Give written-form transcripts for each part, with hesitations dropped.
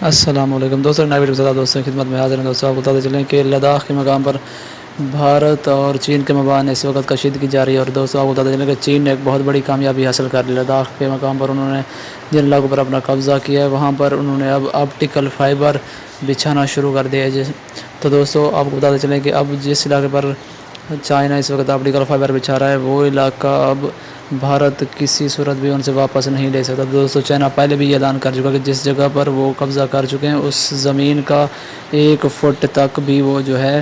السلام علیکم دوستوں، نئی ویڈیو کے ساتھ دوستوں کی خدمت میں حاضر ہیں۔ دوستوں آپ کو بتاتے چلیں کہ لداخ کے مقام پر بھارت اور چین کے مابین اس وقت کشیدگی جاری ہے، اور دوستوں آپ کو بتاتے چلیں کہ چین نے ایک بہت بڑی کامیابی حاصل کر لی۔ لداخ کے مقام پر انہوں نے جن علاقوں پر اپنا قبضہ کیا ہے وہاں پر انہوں نے اب آپٹیکل فائبر بچھانا شروع کر دیا ہے۔ تو دوستوں آپ کو بتاتے چلیں کہ اب جس علاقے پر چائنا اس وقت آپٹیکل فائبر بچھا رہا ہے وہ علاقہ اب بھارت کسی صورت بھی ان سے واپس نہیں لے سکتا۔ دوستوں چائنا پہلے بھی یہ اعلان کر چکا کہ جس جگہ پر وہ قبضہ کر چکے ہیں اس زمین کا 1 فٹ تک بھی وہ جو ہے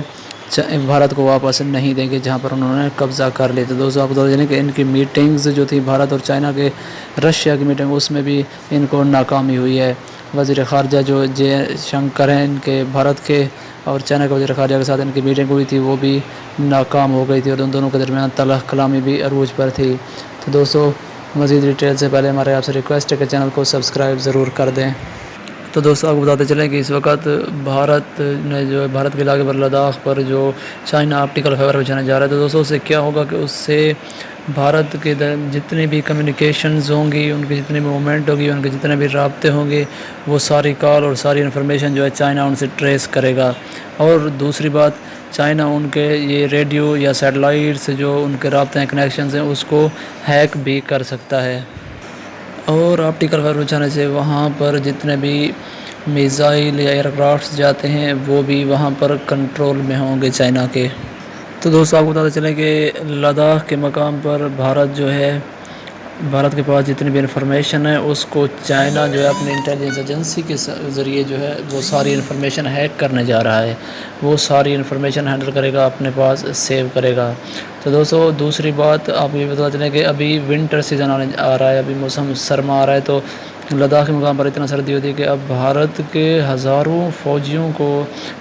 بھارت کو واپس نہیں دیں گے جہاں پر انہوں نے قبضہ کر لیا۔ تو دوستوں آپ کو بتا دیں کہ ان کی میٹنگز جو تھی بھارت اور چائنا کے رشیا کی میٹنگ، اس میں بھی ان کو ناکامی ہوئی ہے۔ وزیر خارجہ جو جے شنکر ہیں ان کے بھارت کے اور چائنا کے وزیر خارجہ کے ساتھ ان کی میٹنگ ہوئی تھی وہ بھی ناکام ہو گئی تھی، اور ان دونوں کے درمیان تلخ کلامی بھی عروج پر تھی۔ تو دوستوں مزید ڈیٹیل سے پہلے ہمارے آپ سے ریکویسٹ ہے کہ چینل کو سبسکرائب ضرور کر دیں۔ تو دوستوں آپ کو بتاتے چلیں کہ اس وقت بھارت نے جو ہے بھارت کے علاقے پر لداخ پر جو چائنا آپٹیکل فائبر بچھانے جا رہا ہے، تو دوستوں اس سے کیا ہوگا کہ اس سے بھارت کے جتنی بھی کمیونیکیشنز ہوں گی، ان کی جتنی بھی موومنٹ ہوگی، ان کے جتنے بھی رابطے ہوں گے، وہ ساری کال اور ساری انفارمیشن جو ہے چائنا ان سے ٹریس کرے گا۔ اور دوسری بات، چائنا ان کے یہ ریڈیو یا سیٹلائٹ سے جو ان کے رابطے ہیں، کنیکشنز ہیں، اس کو ہیک بھی کر سکتا ہے۔ اور آپٹیکل فائبر بچھانے سے وہاں پر جتنے بھی میزائل یا ایئر کرافٹس جاتے ہیں وہ بھی وہاں پر کنٹرول میں ہوں گے چائنا کے۔ تو دوستوں آپ کو بتاتے چلیں کہ لداخ کے مقام پر بھارت جو ہے، بھارت کے پاس جتنی بھی انفارمیشن ہے اس کو چائنا جو ہے اپنی انٹیلیجنس ایجنسی کے ذریعے جو ہے وہ ساری انفارمیشن ہیک کرنے جا رہا ہے۔ وہ ساری انفارمیشن ہینڈل کرے گا، اپنے پاس سیو کرے گا۔ تو دوستوں دوسری بات آپ یہ بتا چلیں کہ ابھی ونٹر سیزن آ رہا ہے، ابھی موسم سرما آ رہا ہے، تو لداخ کے مقام پر اتنا سردی ہوتی ہے کہ اب بھارت کے ہزاروں فوجیوں کو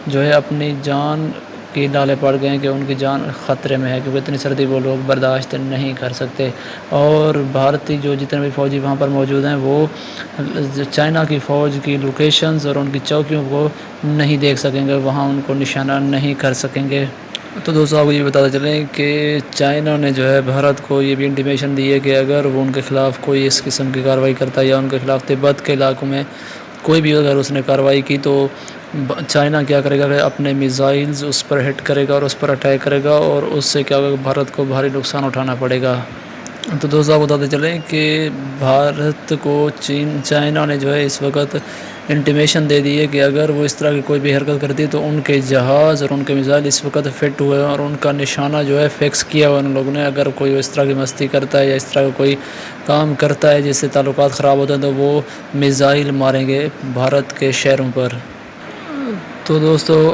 جو ہے اپنی جان کی لالے پڑ گئے ہیں کہ ان کی جان خطرے میں ہے، کیونکہ اتنی سردی وہ لوگ برداشت نہیں کر سکتے۔ اور بھارتی جو جتنے بھی فوجی وہاں پر موجود ہیں وہ چائنا کی فوج کی لوکیشنز اور ان کی چوکیوں کو نہیں دیکھ سکیں گے، وہاں ان کو نشانہ نہیں کر سکیں گے۔ تو دوستوں آپ کو یہ بتاتے چلیں کہ چائنا نے جو ہے بھارت کو یہ بھی انٹیمیشن دی ہے کہ اگر وہ ان کے خلاف کوئی اس قسم کی کارروائی کرتا ہے یا ان کے خلاف تبت کے علاقوں میں کوئی بھی اگر اس نے کارروائی کی تو چائنا کیا کرے گا کہ اپنے میزائلز اس پر ہٹ کرے گا اور اس پر اٹیک کرے گا، اور اس سے کیا ہوگا کہ بھارت کو بھاری نقصان اٹھانا پڑے گا۔ تو دوستوں آپ بتاتے چلیں کہ بھارت کو چائنا نے جو ہے اس وقت انٹیمیشن دے دی ہے کہ اگر وہ اس طرح کی کوئی بھی حرکت کرتی ہے تو ان کے جہاز اور ان کے میزائل اس وقت فٹ ہوئے ہیں اور ان کا نشانہ جو ہے فکس کیا ہوا ان لوگوں نے۔ اگر کوئی اس طرح کی مستی کرتا ہے یا اس طرح کا کوئی کام کرتا ہے جس سے تعلقات خراب ہوتے ہیں تو وہ میزائل ماریں گے بھارت کے شہروں پر۔ تو دوستو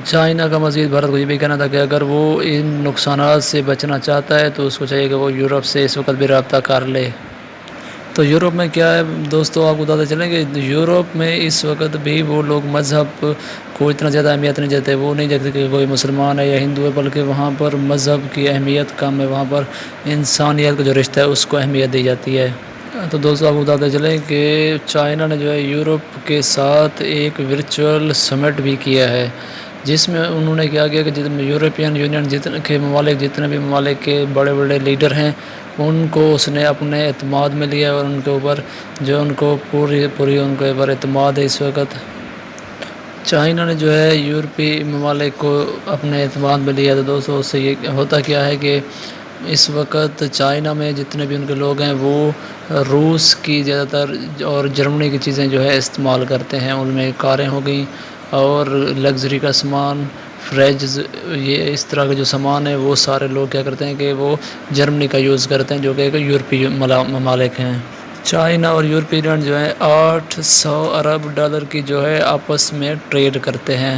چائنا کا مزید بھارت کو یہ بھی کہنا تھا کہ اگر وہ ان نقصانات سے بچنا چاہتا ہے تو اس کو چاہیے کہ وہ یورپ سے اس وقت بھی رابطہ کر لے۔ تو یورپ میں کیا ہے دوستو آپ کو بتاتے چلیں کہ یورپ میں اس وقت بھی وہ لوگ مذہب کو اتنا زیادہ اہمیت نہیں دیتے، وہ نہیں دیکھتے کہ کوئی مسلمان ہے یا ہندو ہے، بلکہ وہاں پر مذہب کی اہمیت کم ہے، وہاں پر انسانیت کا جو رشتہ ہے اس کو اہمیت دی جاتی ہے۔ تو دوستو آپ کو بتاتے چلیں کہ چائنا نے جو ہے یورپ کے ساتھ ایک ورچوئل سمٹ بھی کیا ہے، جس میں انہوں نے کیا کہ جتنے یورپین یونین جتنے بھی ممالک کے بڑے بڑے لیڈر ہیں ان کو اس نے اپنے اعتماد میں لیا اور ان کے اوپر جو ان کو پوری ان کے اوپر اعتماد ہے۔ اس وقت چائنا نے جو ہے یورپی ممالک کو اپنے اعتماد میں لیا۔ تو دوستو اس سے یہ ہوتا کیا ہے کہ اس وقت چائنا میں جتنے بھی ان کے لوگ ہیں وہ روس کی زیادہ تر اور جرمنی کی چیزیں جو ہے استعمال کرتے ہیں، ان میں کاریں ہو گئیں اور لگژری کا سامان، فریجز، یہ اس طرح کے جو سامان ہیں وہ سارے لوگ کیا کرتے ہیں کہ وہ جرمنی کا یوز کرتے ہیں جو کہ ایک یورپی ممالک ہیں۔ چائنا اور یورپی یونین جو ہے 800 ارب ڈالر کی جو ہے آپس میں ٹریڈ کرتے ہیں۔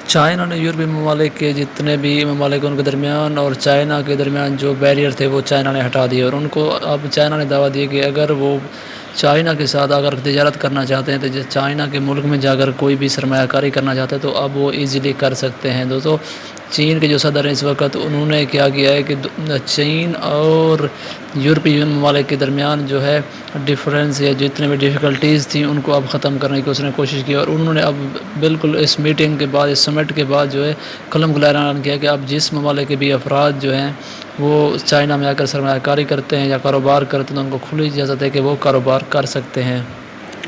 چائنا نے یورپی ممالک کے جتنے بھی ممالک ان کے درمیان اور چائنا کے درمیان جو بیریئر تھے وہ چائنا نے ہٹا دیے، اور ان کو اب چائنا نے دعویٰ دی کہ اگر وہ چائنا کے ساتھ اگر تجارت کرنا چاہتے ہیں تو چائنا کے ملک میں جا کر کوئی بھی سرمایہ کاری کرنا چاہتے ہیں تو اب وہ ایزیلی کر سکتے ہیں۔ دوستو چین کے جو صدر ہیں اس وقت انہوں نے کیا کیا ہے کہ چین اور یورپی ممالک کے درمیان جو ہے ڈفرینس یا جتنے بھی ڈیفیکلٹیز تھیں ان کو اب ختم کرنے کی اس نے کوشش کی، اور انہوں نے اب بالکل اس میٹنگ کے بعد، اس سمٹ کے بعد جو ہے قلم کھلا اعلان کیا کہ اب جس ممالک کے بھی افراد جو ہیں وہ چائنا میں آ کر سرمایہ کاری کرتے ہیں یا کاروبار کرتے ہیں تو ان کو کھلی اجازت ہے کہ وہ کاروبار کر سکتے ہیں۔